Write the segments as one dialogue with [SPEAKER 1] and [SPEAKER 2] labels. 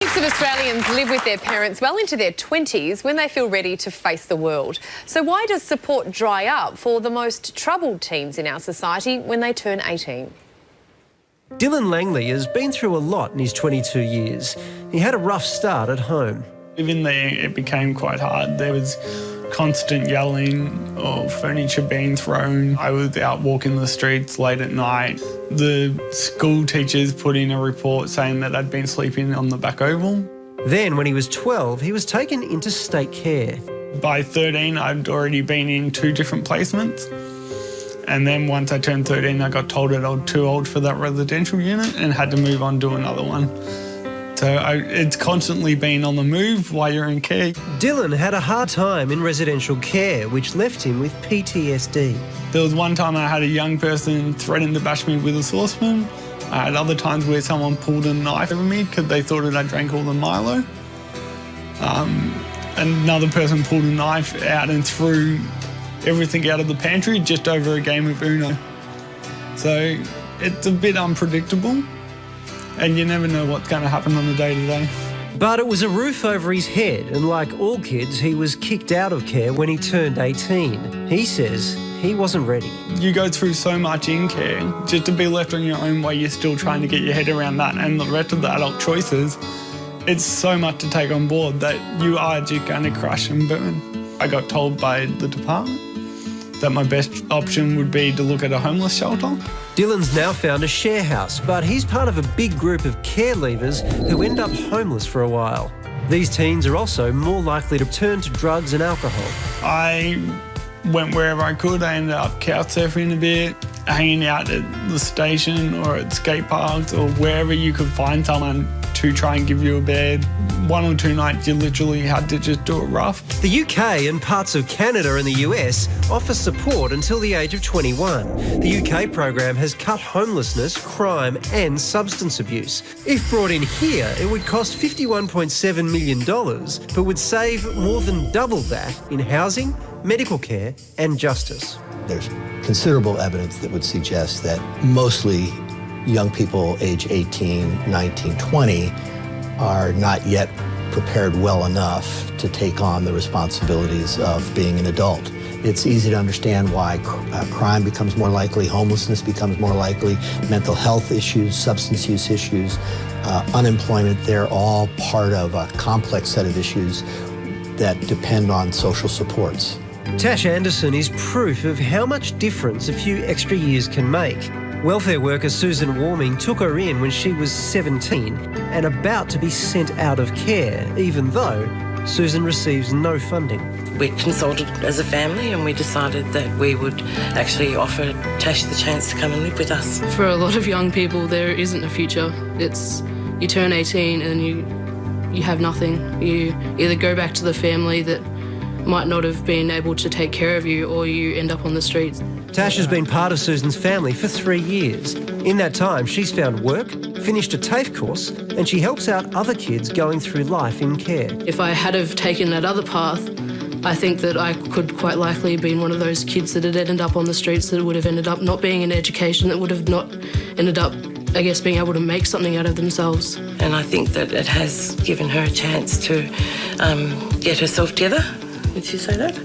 [SPEAKER 1] Heaps of Australians live with their parents well into their 20s when they feel ready to face the world. So why does support dry up for the most troubled teens in our society when they turn 18?
[SPEAKER 2] Dylan Langley has been through a lot in his 22 years. He had a rough start at home.
[SPEAKER 3] Living there, it became quite hard. There was constant yelling or furniture being thrown. I was out walking the streets late at night. The school teachers put in a report saying that I'd been sleeping on the back oval.
[SPEAKER 2] Then, when he was 12, he was taken into state care.
[SPEAKER 3] By 13, I'd already been in 2 different placements. And then once I turned 13, I got told that I was too old for that residential unit and had to move on to another one. So it's constantly been on the move while you're in care.
[SPEAKER 2] Dylan had a hard time in residential care, which left him with PTSD.
[SPEAKER 3] There was one time I had a young person threaten to bash me with a saucepan. I had other times where someone pulled a knife over me because they thought that I drank all the Milo. Another person pulled a knife out and threw everything out of the pantry just over a game of Uno. So it's a bit unpredictable. And you never know what's going to happen on the day-to-day.
[SPEAKER 2] But it was a roof over his head, and like all kids, he was kicked out of care when he turned 18. He says he wasn't ready.
[SPEAKER 3] You go through so much in care, just to be left on your own while you're still trying to get your head around that and the rest of the adult choices. It's so much to take on board that you are just going to crash and burn. I got told by the department that my best option would be to look at a homeless shelter.
[SPEAKER 2] Dylan's now found a share house, but he's part of a big group of care leavers who end up homeless for a while. These teens are also more likely to turn to drugs and alcohol.
[SPEAKER 3] I went wherever I could. I ended up couch surfing a bit, hanging out at the station or at skate parks or wherever you could find someone to try and give you a bed. 1 or 2 nights you literally had to just do it rough.
[SPEAKER 2] The UK and parts of Canada and the US offer support until the age of 21. The UK program has cut homelessness, crime and substance abuse. If brought in here, it would cost $51.7 million, but would save more than double that in housing, medical care and justice.
[SPEAKER 4] There's considerable evidence that would suggest that mostly young people age 18, 19, 20 are not yet prepared well enough to take on the responsibilities of being an adult. It's easy to understand why crime becomes more likely, homelessness becomes more likely, mental health issues, substance use issues, unemployment. They're all part of a complex set of issues that depend on social supports.
[SPEAKER 2] Tash Anderson is proof of how much difference a few extra years can make. Welfare worker Susan Warming took her in when she was 17 and about to be sent out of care, even though Susan receives no funding.
[SPEAKER 5] We consulted as a family and we decided that we would actually offer Tash the chance to come and live with us.
[SPEAKER 6] For a lot of young people, there isn't a future. It's you turn 18 and you have nothing. You either go back to the family that might not have been able to take care of you, or you end up on the streets.
[SPEAKER 2] Tash has been part of Susan's family for 3 years. In that time, she's found work, finished a TAFE course, and she helps out other kids going through life in care.
[SPEAKER 6] If I had have taken that other path, I think that I could quite likely have been one of those kids that had ended up on the streets, that would have ended up not being in education, that would have not ended up, I guess, being able to make something out of themselves.
[SPEAKER 5] And I think that it has given her a chance to get herself together. Did you say that?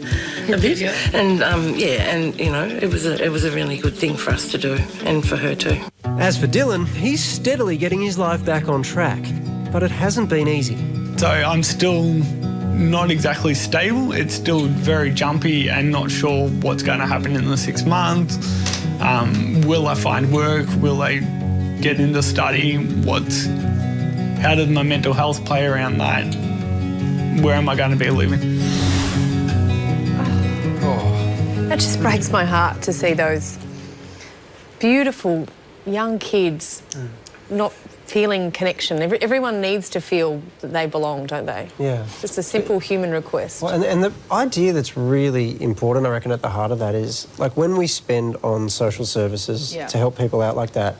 [SPEAKER 5] A bit? Yeah. And and you know, it was a really good thing for us to do, and for her too.
[SPEAKER 2] As for Dylan, he's steadily getting his life back on track, but it hasn't been easy.
[SPEAKER 3] So I'm still not exactly stable. It's still very jumpy and not sure what's going to happen in the 6 months. Will I find work? Will I get into study? How does my mental health play around that? Where am I going to be living?
[SPEAKER 1] That just breaks my heart to see those beautiful young kids not feeling connection. Everyone needs to feel that they belong, don't they?
[SPEAKER 2] Yeah.
[SPEAKER 1] Just a simple human request.
[SPEAKER 2] Well, and the idea that's really important, I reckon, at the heart of that is, like, when we spend on social services to help people out like that,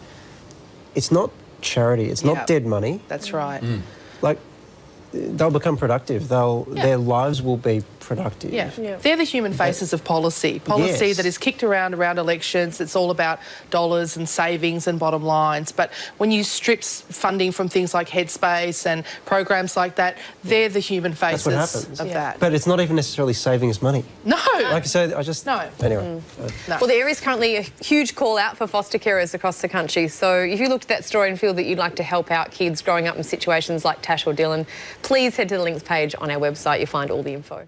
[SPEAKER 2] it's not charity, it's not dead money.
[SPEAKER 1] That's right.
[SPEAKER 2] Like, they'll become productive. Their lives will be productive.
[SPEAKER 7] Yeah. They're the human faces of policy. Policy
[SPEAKER 2] Yes.
[SPEAKER 7] that is kicked around elections. It's all about dollars and savings and bottom lines. But when you strip funding from things like Headspace and programs like that, they're the human faces
[SPEAKER 2] That's what happens.
[SPEAKER 7] of that.
[SPEAKER 2] But it's not even necessarily saving us money.
[SPEAKER 7] No.
[SPEAKER 2] Like I said, I just...
[SPEAKER 7] No.
[SPEAKER 2] Anyway.
[SPEAKER 7] No.
[SPEAKER 1] Well, there is currently a huge call out for foster carers across the country. So if you looked at that story and feel that you'd like to help out kids growing up in situations like Tash or Dylan, please head to the links page on our website. You'll find all the info.